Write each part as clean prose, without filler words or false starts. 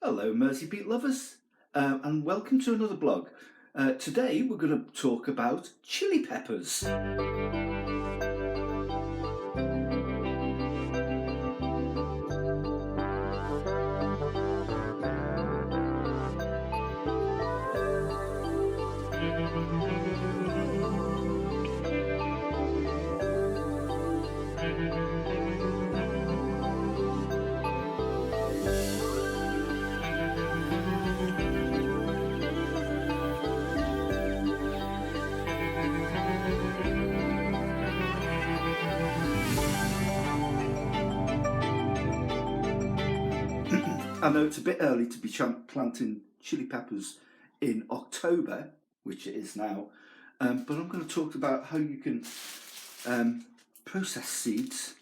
Hello, Mersey Beat lovers, and welcome to another blog. Today we're going to talk about chili peppers. I know it's a bit early to be planting chili peppers in October, which it is now, but I'm going to talk about how you can process seeds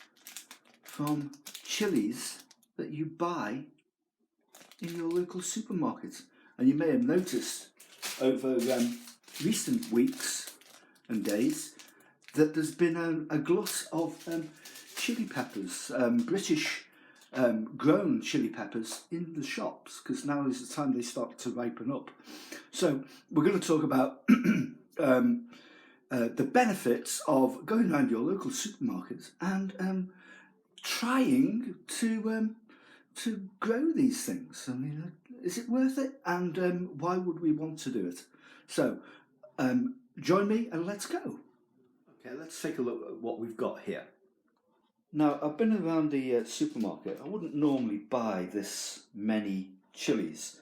from chilies that you buy in your local supermarket. And you may have noticed over recent weeks and days that there's been a glut of chili peppers, British grown chili peppers in the shops, because now is the time they start to ripen up. So we're going to talk about the benefits of going around your local supermarket and trying to grow these things. I mean, is it worth it? And why would we want to do it? So join me and let's go. Okay, let's take a look at what we've got here. Now, I've been around the supermarket. I wouldn't normally buy this many chilies,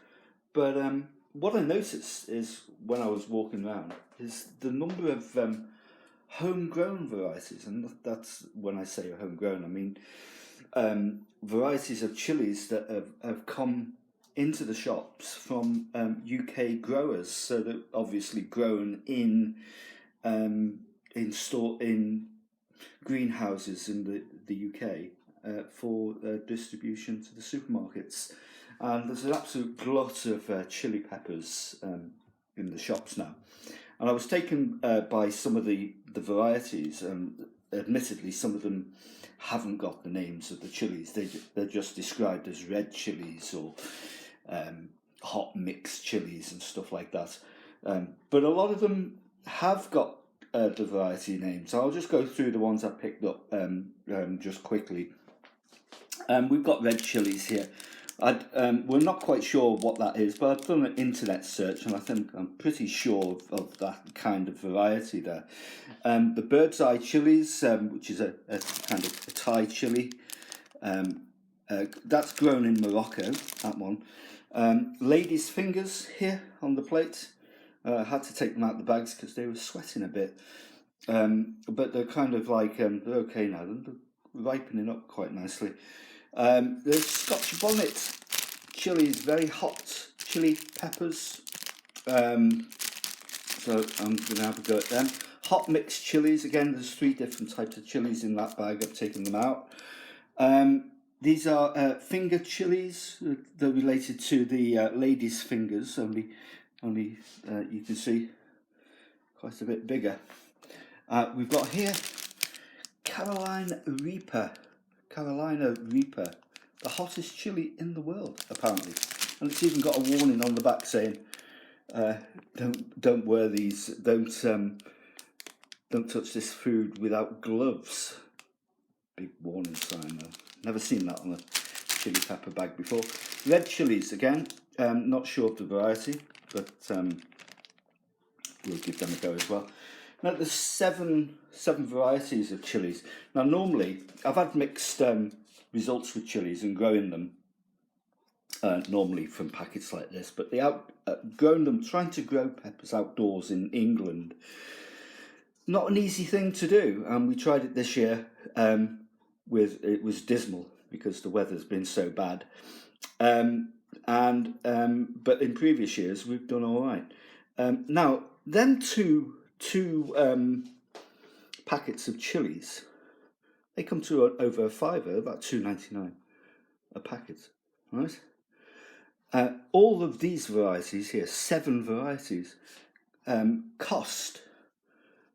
but what I noticed is when I was walking around is the number of homegrown varieties, and that's when I say homegrown, I mean varieties of chilies that have come into the shops from UK growers, so they're obviously grown in greenhouses in the UK for distribution to the supermarkets. And there's an absolute glut of chili peppers in the shops now. And I was taken by some of the varieties. Admittedly, some of them haven't got the names of the chilies. They're just described as red chilies or hot mixed chilies and stuff like that. But a lot of them have got the variety names. I'll just go through the ones I picked up just quickly. We've got red chilies here. We're not quite sure what that is, but I've done an internet search and I'm pretty sure of that kind of variety there. The bird's eye chilies, which is a kind of a Thai chili, that's grown in Morocco, that one. Lady's fingers here on the plate. I had to take them out of the bags because they were sweating a bit. But they're kind of like, they're okay now. They're ripening up quite nicely. The Scotch bonnet chilies, very hot chili peppers. So I'm going to have a go at them. Hot mixed chilies, again, there's 3 different types of chilies in that bag. I've taken them out. These are finger chilies. They're related to the lady's fingers, only you can see quite a bit bigger. We've got here Carolina Reaper, the hottest chili in the world apparently, and it's even got a warning on the back saying, "Don't wear these. Don't touch this food without gloves." Big warning sign though. Never seen that on a chili pepper bag before. Red chilies again. Not sure of the variety, but we'll give them a go as well. Now there's seven varieties of chilies. Now normally I've had mixed results with chilies and growing them normally from packets like this, but trying to grow peppers outdoors in England, not an easy thing to do. And we tried it this year. It was dismal because the weather's been so bad. But in previous years we've done all right. Now them two packets of chilies, they come to over a £5, about £2.99 a packet, right? All of these varieties here, 7 varieties, cost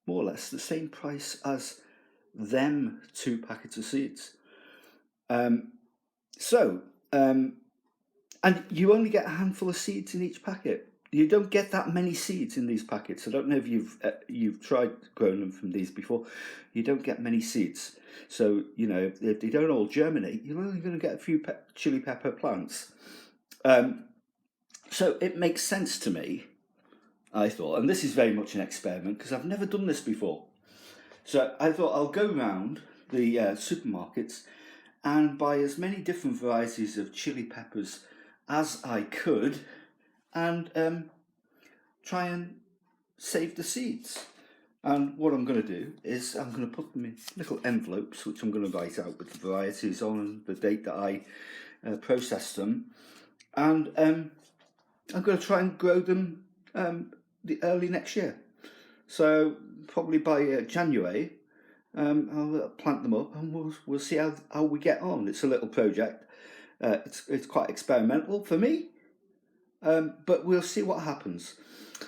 more or less the same price as them 2 packets of seeds. And you only get a handful of seeds in each packet. You don't get that many seeds in these packets. I don't know if you've tried growing them from these before. You don't get many seeds. So, you know, if they don't all germinate, you're only going to get a few chili pepper plants. So it makes sense to me, I thought, and this is very much an experiment because I've never done this before. So I thought I'll go around the supermarkets and buy as many different varieties of chili peppers as I could, and try and save the seeds. And what I'm going to do is I'm going to put them in little envelopes, which I'm going to write out with the varieties on and the date that I processed them, and I'm going to try and grow them the early next year. So probably by January, I'll plant them up, and we'll see how we get on. It's a little project. It's quite experimental for me, but we'll see what happens.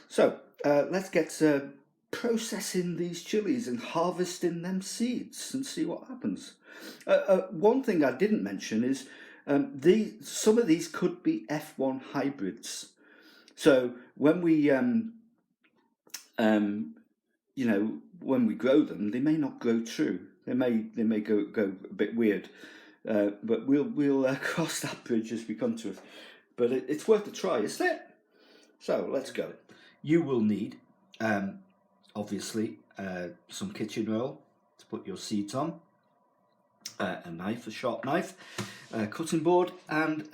So let's get processing these chilies and harvesting them seeds and see what happens. One thing I didn't mention is some of these could be F1 hybrids. So when we when we grow them, they may not grow true. They may go a bit weird, but we'll cross that bridge as we come to it. But it's worth a try, isn't it? So let's go. You will need, obviously, some kitchen roll to put your seeds on, a knife, a sharp knife, a cutting board, and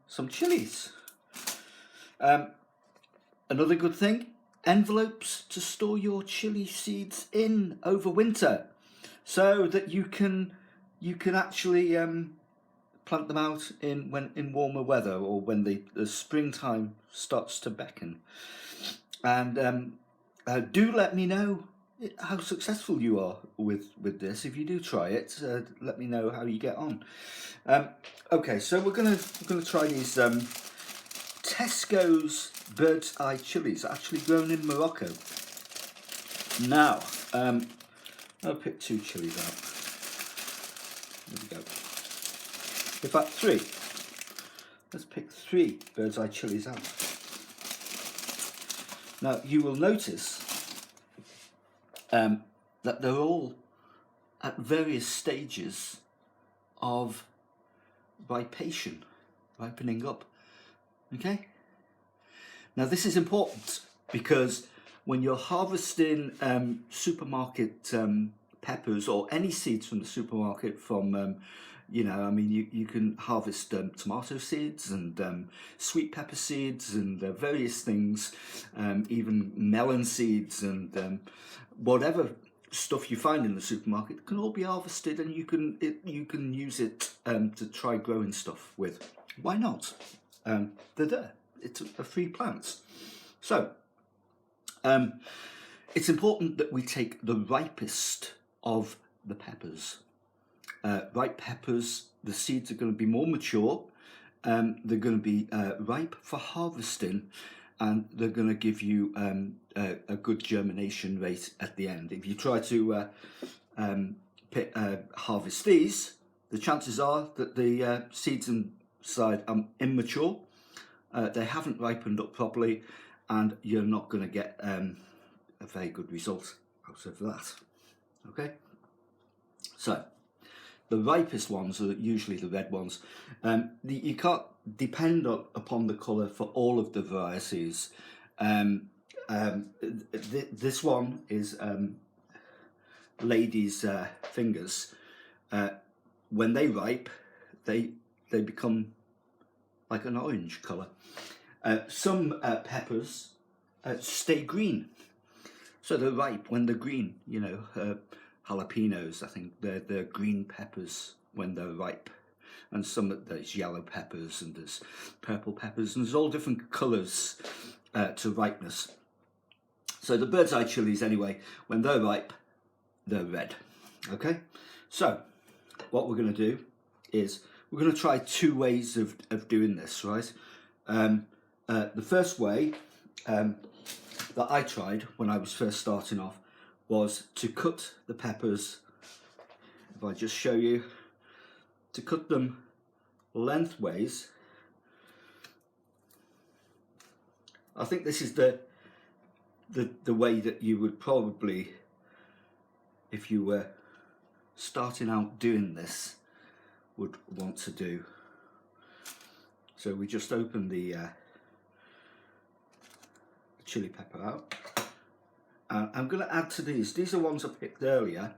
some chilies. Another good thing, envelopes to store your chili seeds in over winter, so that you can actually plant them out in warmer weather, or when the springtime starts to beckon. And do let me know how successful you are with this. If you do try it, let me know how you get on. Okay, so we're gonna try these Tesco's bird's eye chilies, actually grown in Morocco. Now, I'll pick 2 chilies out. There we go. In fact, 3. Let's pick 3 bird's eye chilies out. Now, you will notice that they're all at various stages of ripening up. Okay? Now, this is important because when you're harvesting supermarket peppers, or any seeds from the supermarket, from you can harvest tomato seeds and sweet pepper seeds and various things, even melon seeds, and whatever stuff you find in the supermarket can all be harvested, and you can use it to try growing stuff with. Why not? They're there. It's a free plants. So it's important that we take the ripest of the peppers. Ripe peppers, the seeds are going to be more mature, they're going to be ripe for harvesting, and they're going to give you a good germination rate at the end. If you try to harvest these, the chances are that the seeds inside are immature, they haven't ripened up properly, and you're not going to get a very good result out of that. Okay, so the ripest ones are usually the red ones. You can't depend upon the colour for all of the varieties. This one is ladies' fingers. When they ripe, they become like an orange colour. Some peppers stay green, so they're ripe when they're green. Jalapenos, I think they're green peppers when they're ripe, and there's yellow peppers, and there's purple peppers, and there's all different colours to ripeness. So the bird's eye chilies, anyway, when they're ripe, they're red. Okay, so what we're going to do is we're going to try 2 ways of doing this, right? The first way that I tried when I was first starting off was to cut the peppers. If I just show you, to cut them lengthways I think this is the way that you would probably, if you were starting out doing this, would want to do. So we just open the chili pepper out. I'm going to add to these. These are ones I picked earlier.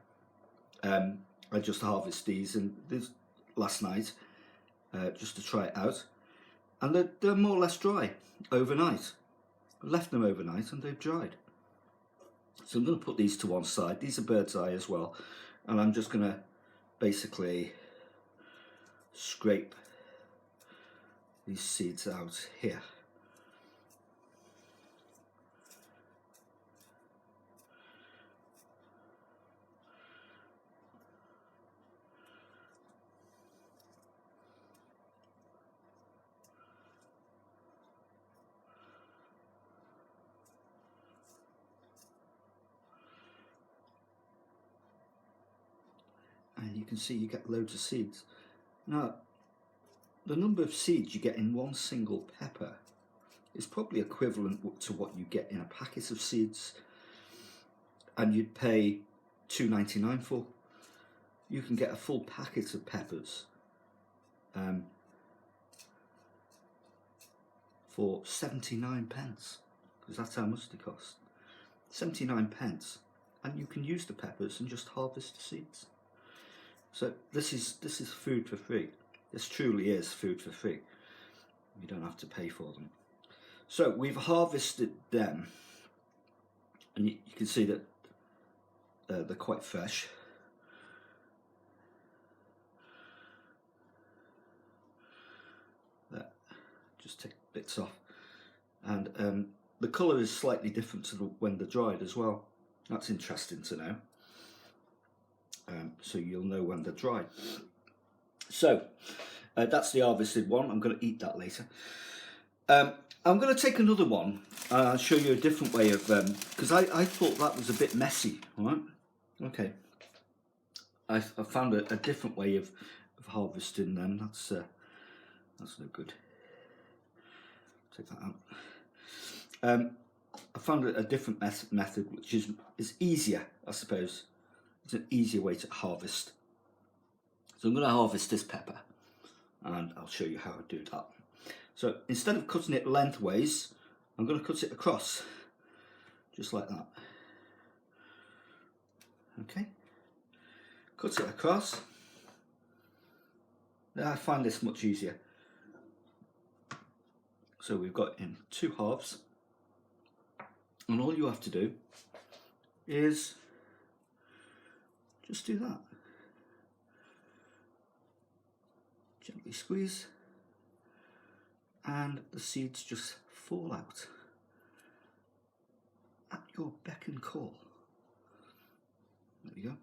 I just harvested these and this last night just to try it out. And they're more or less dry overnight. I left them overnight and they've dried. So I'm going to put these to one side. These are bird's eye as well. And I'm just going to basically scrape these seeds out here. And you can see you get loads of seeds. Now, the number of seeds you get in one single pepper is probably equivalent to what you get in a packet of seeds, and you'd pay $2.99 for. You can get a full packet of peppers for 79 pence, because that's how much they cost. 79 pence, and you can use the peppers and just harvest the seeds. So this is food for free. This truly is food for free. You don't have to pay for them. So we've harvested them, and you can see that they're quite fresh. Just take bits off, and the colour is slightly different to when they're dried as well. That's interesting to know. So you'll know when they're dry. So that's the harvested one. I'm going to eat that later. I'm going to take another one and I'll show you a different way of, because I thought that was a bit messy, all right? Okay. I found a different way of harvesting them. That's no good. Take that out. I found a different method which is easier, I suppose. It's an easier way to harvest. So I'm going to harvest this pepper and I'll show you how I do that. So instead of cutting it lengthways, I'm going to cut it across, just like that. Okay, cut it across. Now I find this much easier. So we've got in two halves, and all you have to do is just do that. Gently squeeze, and the seeds just fall out at your beck and call. There you go.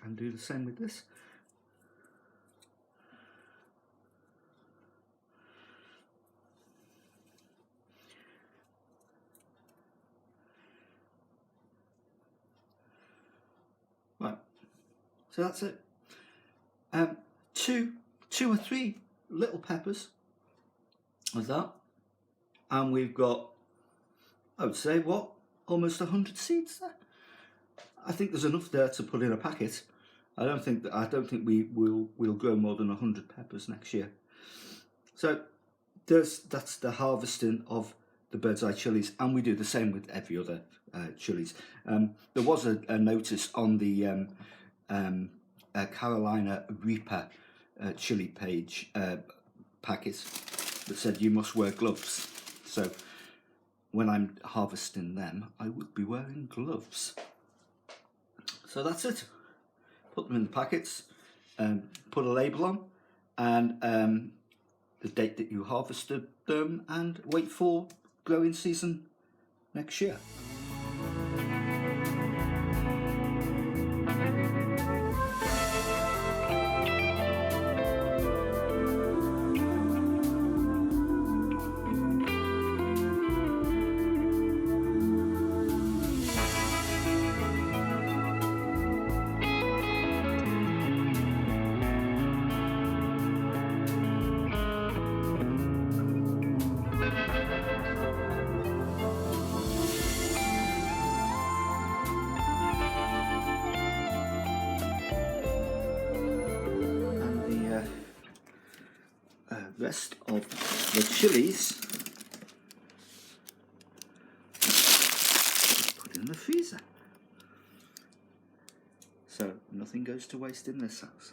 And do the same with this. Right, so that's it. Two or three little peppers like that, and we've got, I would say, what, almost 100 seeds there. I think there's enough there to put in a packet. I don't think we'll grow more than 100 peppers next year. So that's the harvesting of the bird's eye chilies, and we do the same with every other chilies. There was a notice on the Carolina Reaper chili page packet that said you must wear gloves. So when I'm harvesting them, I would be wearing gloves. So that's it. Put them in the packets, put a label on, and the date that you harvested them, and wait for growing season next year. rest of the chilies. Put in the freezer. So nothing goes to waste in this house.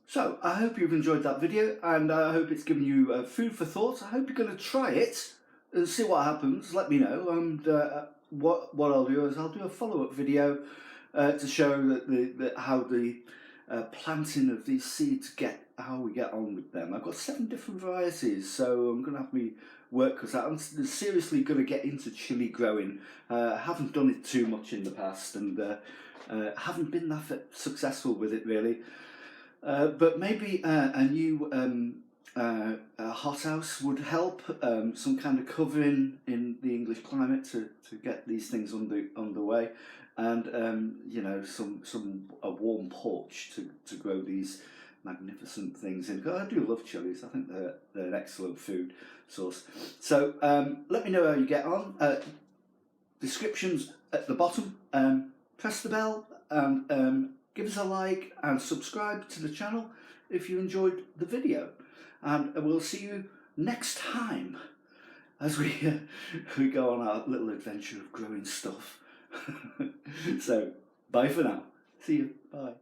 So I hope you've enjoyed that video, and I hope it's given you food for thought. I hope you're going to try it and see what happens. Let me know. And what I'll do is I'll do a follow-up video to show that how the planting of these seeds how we get on with them. I've got 7 different varieties, so I'm going to have me work cut out. I'm seriously going to get into chilli growing. Haven't done it too much in the past, and haven't been that successful with it really. But maybe a new a hothouse would help, some kind of covering in the English climate to get these things underway, and you know, a warm porch to grow these magnificent things in. Because I do love chilies. I think they're an excellent food source. So let me know how you get on. Descriptions at the bottom. Press the bell and give us a like and subscribe to the channel if you enjoyed the video. And we'll see you next time as we go on our little adventure of growing stuff. So, bye for now. See you. Bye.